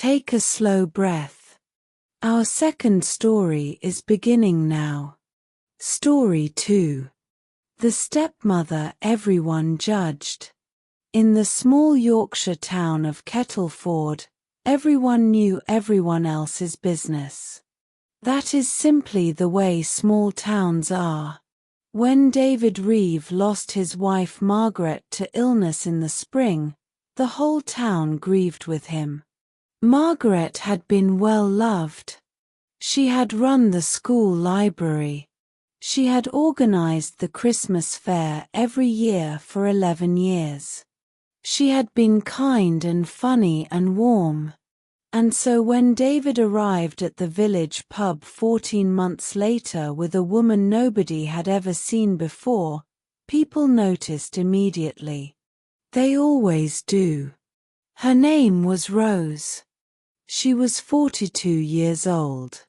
Take a slow breath. Our second story is beginning now. Story 2. The stepmother everyone judged. In the small Yorkshire town of Kettleford, everyone knew everyone else's business. That is simply the way small towns are. When David Reeve lost his wife Margaret to illness in the spring, the whole town grieved with him. Margaret had been well loved. She had run the school library. She had organized the Christmas fair every year for 11 years. She had been kind and funny and warm. And so when David arrived at the village pub 14 months later with a woman nobody had ever seen before, people noticed immediately. They always do. Her name was Rose. She was 42 years old.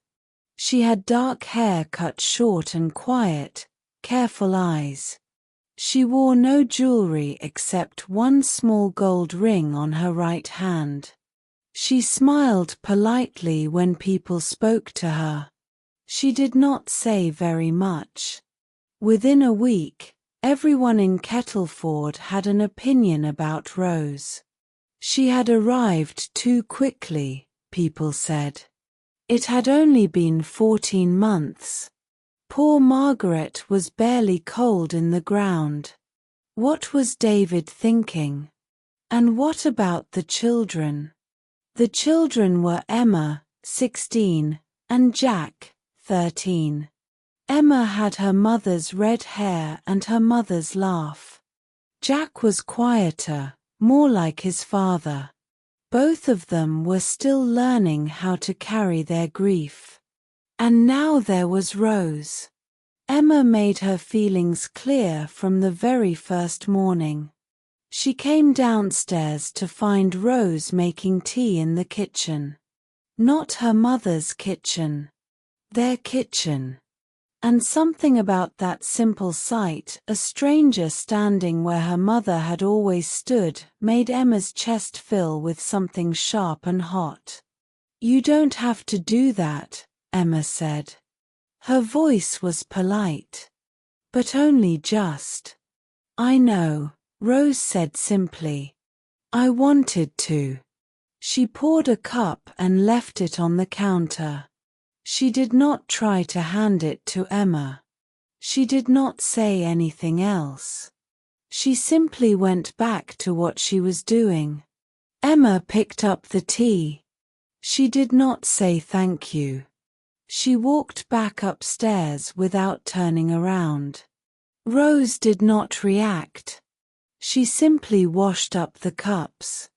She had dark hair cut short and quiet, careful eyes. She wore no jewelry except one small gold ring on her right hand. She smiled politely when people spoke to her. She did not say very much. Within a week, everyone in Kettleford had an opinion about Rose. She had arrived too quickly, people said. It had only been 14 months. Poor Margaret was barely cold in the ground. What was David thinking? And what about the children? The children were Emma, 16, and Jack, 13. Emma had her mother's red hair and her mother's laugh. Jack was quieter, more like his father. Both of them were still learning how to carry their grief. And now there was Rose. Emma made her feelings clear from the very first morning. She came downstairs to find Rose making tea in the kitchen. Not her mother's kitchen. Their kitchen. And something about that simple sight, a stranger standing where her mother had always stood, made Emma's chest fill with something sharp and hot. "You don't have to do that," Emma said. Her voice was polite. "But only just." "I know," Rose said simply. "I wanted to." She poured a cup and left it on the counter. She did not try to hand it to Emma. She did not say anything else. She simply went back to what she was doing. Emma picked up the tea. She did not say thank you. She walked back upstairs without turning around. Rose did not react. She simply washed up the cups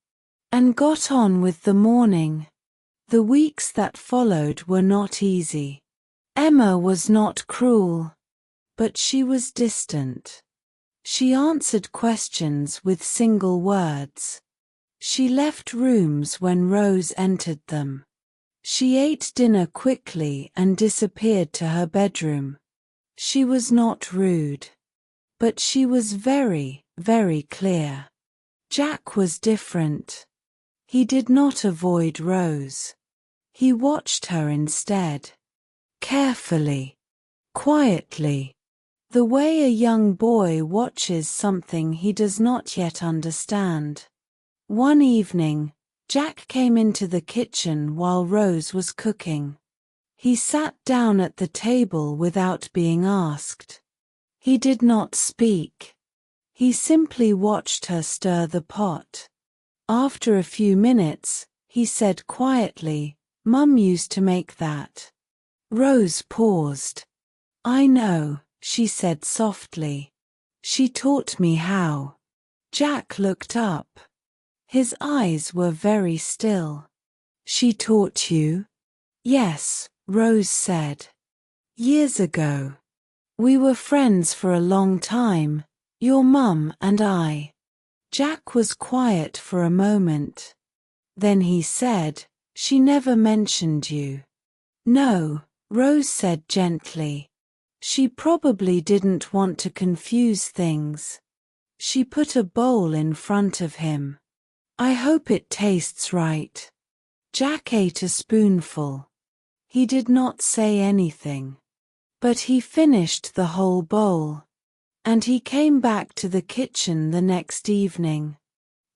and got on with the morning. The weeks that followed were not easy. Emma was not cruel, but she was distant. She answered questions with single words. She left rooms when Rose entered them. She ate dinner quickly and disappeared to her bedroom. She was not rude, but she was very, very clear. Jack was different. He did not avoid Rose. He watched her instead. Carefully. Quietly. The way a young boy watches something he does not yet understand. One evening, Jack came into the kitchen while Rose was cooking. He sat down at the table without being asked. He did not speak. He simply watched her stir the pot. After a few minutes, he said quietly, "Mum used to make that." Rose paused. "I know," she said softly. "She taught me how." Jack looked up. His eyes were very still. "She taught you?" "Yes," Rose said. "Years ago. We were friends for a long time, your mum and I." Jack was quiet for a moment. Then he said, "She never mentioned you." "No," Rose said gently. "She probably didn't want to confuse things." She put a bowl in front of him. "I hope it tastes right." Jack ate a spoonful. He did not say anything. But he finished the whole bowl. And he came back to the kitchen the next evening.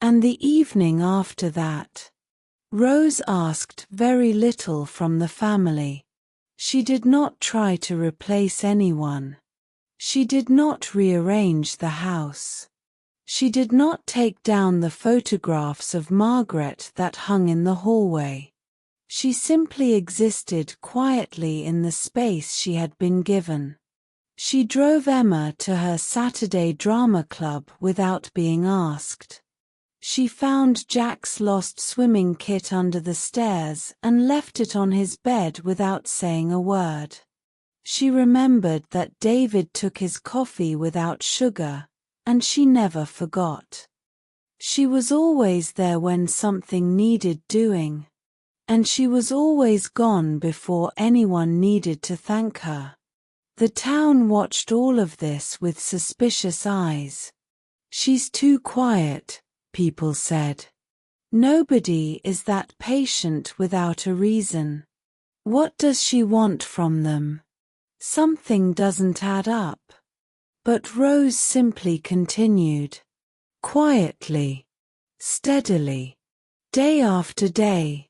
And the evening after that. Rose asked very little from the family. She did not try to replace anyone. She did not rearrange the house. She did not take down the photographs of Margaret that hung in the hallway. She simply existed quietly in the space she had been given. She drove Emma to her Saturday drama club without being asked. She found Jack's lost swimming kit under the stairs and left it on his bed without saying a word. She remembered that David took his coffee without sugar, and she never forgot. She was always there when something needed doing, and she was always gone before anyone needed to thank her. The town watched all of this with suspicious eyes. "She's too quiet," people said. "Nobody is that patient without a reason. What does she want from them? Something doesn't add up." But Rose simply continued. Quietly. Steadily. Day after day.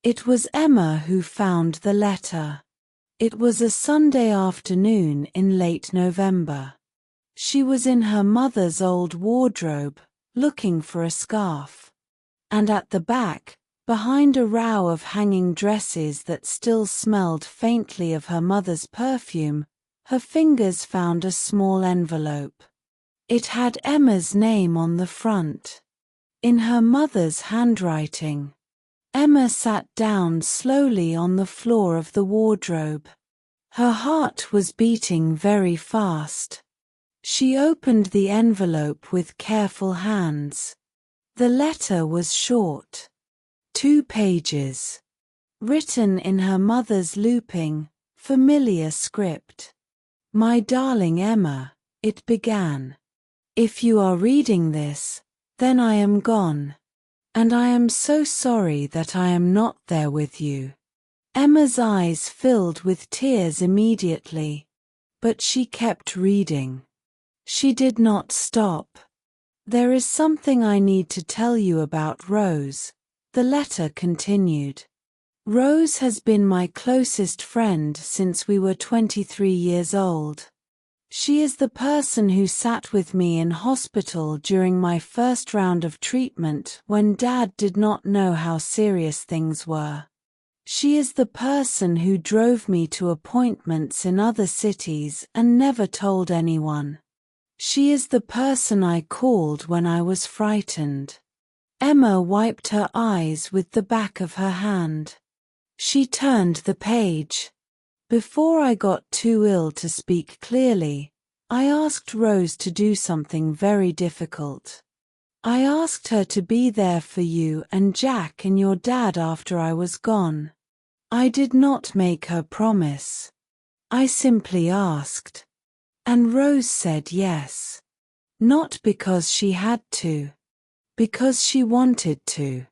It was Emma who found the letter. It was a Sunday afternoon in late November. She was in her mother's old wardrobe, looking for a scarf. And at the back, behind a row of hanging dresses that still smelled faintly of her mother's perfume, her fingers found a small envelope. It had Emma's name on the front. In her mother's handwriting. Emma sat down slowly on the floor of the wardrobe. Her heart was beating very fast. She opened the envelope with careful hands. The letter was short. 2 pages. Written in her mother's looping, familiar script. "My darling Emma," it began. "If you are reading this, then I am gone. And I am so sorry that I am not there with you." Emma's eyes filled with tears immediately. But she kept reading. She did not stop. "There is something I need to tell you about Rose," the letter continued. "Rose has been my closest friend since we were 23 years old. She is the person who sat with me in hospital during my first round of treatment when Dad did not know how serious things were. She is the person who drove me to appointments in other cities and never told anyone. She is the person I called when I was frightened." Emma wiped her eyes with the back of her hand. She turned the page. "Before I got too ill to speak clearly, I asked Rose to do something very difficult. I asked her to be there for you and Jack and your dad after I was gone. I did not make her promise. I simply asked. And Rose said yes. Not because she had to. Because she wanted to.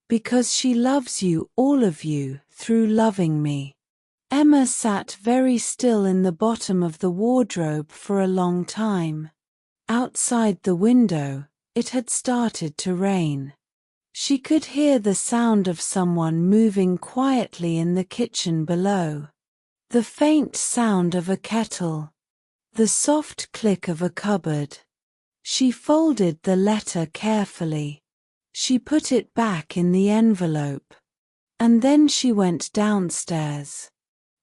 Because she loves you, all of you, through loving me." Emma sat very still in the bottom of the wardrobe for a long time. Outside the window, it had started to rain. She could hear the sound of someone moving quietly in the kitchen below. The faint sound of a kettle. The soft click of a cupboard. She folded the letter carefully. She put it back in the envelope. And then she went downstairs.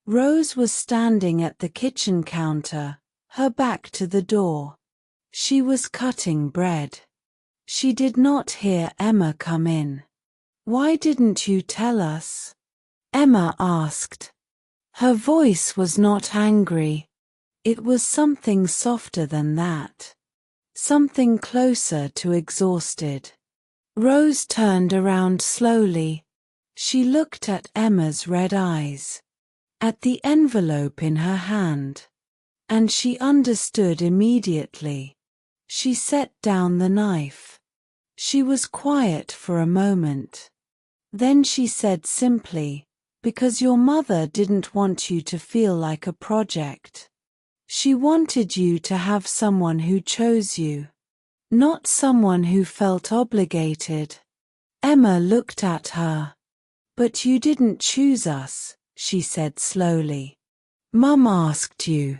Rose was standing at the kitchen counter, her back to the door. She was cutting bread. She did not hear Emma come in. "Why didn't you tell us?" Emma asked. Her voice was not angry. It was something softer than that. Something closer to exhausted. Rose turned around slowly. She looked at Emma's red eyes. At the envelope in her hand. And she understood immediately. She set down the knife. She was quiet for a moment. Then she said simply, because your mother didn't want you to feel like a project. She wanted you to have someone who chose you, not someone who felt obligated. Emma looked at her. But you didn't choose us, she said slowly. Mum asked you.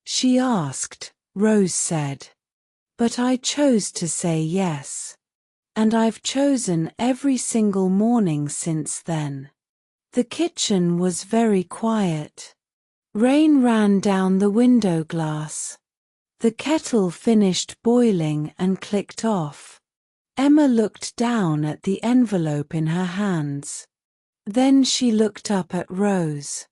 She asked, Rose said. But I chose to say yes. And I've chosen every single morning since then. The kitchen was very quiet. Rain ran down the window glass. The kettle finished boiling and clicked off. Emma looked down at the envelope in her hands. Then she looked up at Rose.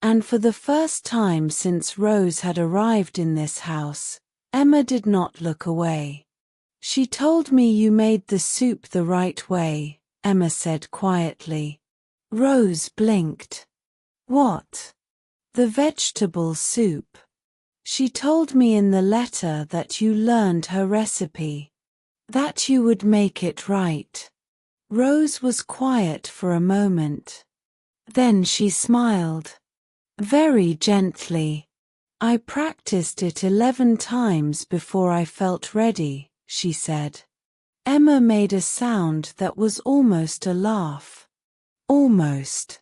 And for the first time since Rose had arrived in this house, Emma did not look away. She told me you made the soup the right way, Emma said quietly. Rose blinked. What? The vegetable soup. She told me in the letter that you learned her recipe. That you would make it right. Rose was quiet for a moment. Then she smiled. Very gently. I practiced it 11 times before I felt ready, she said. Emma made a sound that was almost a laugh. Almost.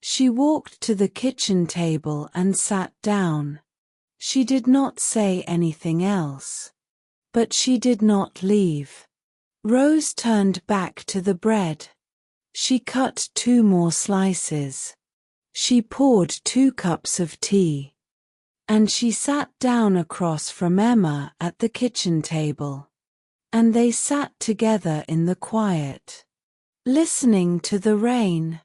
She walked to the kitchen table and sat down. She did not say anything else. But she did not leave. Rose turned back to the bread. She cut 2 more slices. She poured 2 cups of tea. And she sat down across from Emma at the kitchen table. And they sat together in the quiet, listening to the rain.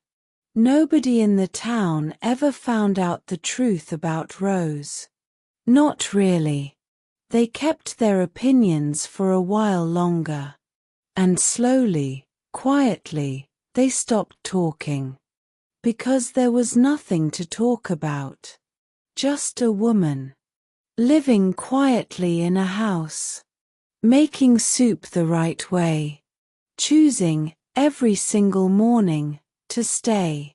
Nobody in the town ever found out the truth about Rose. Not really. They kept their opinions for a while longer. And slowly, quietly, they stopped talking. Because there was nothing to talk about. Just a woman. Living quietly in a house. Making soup the right way. Choosing, every single morning, to stay.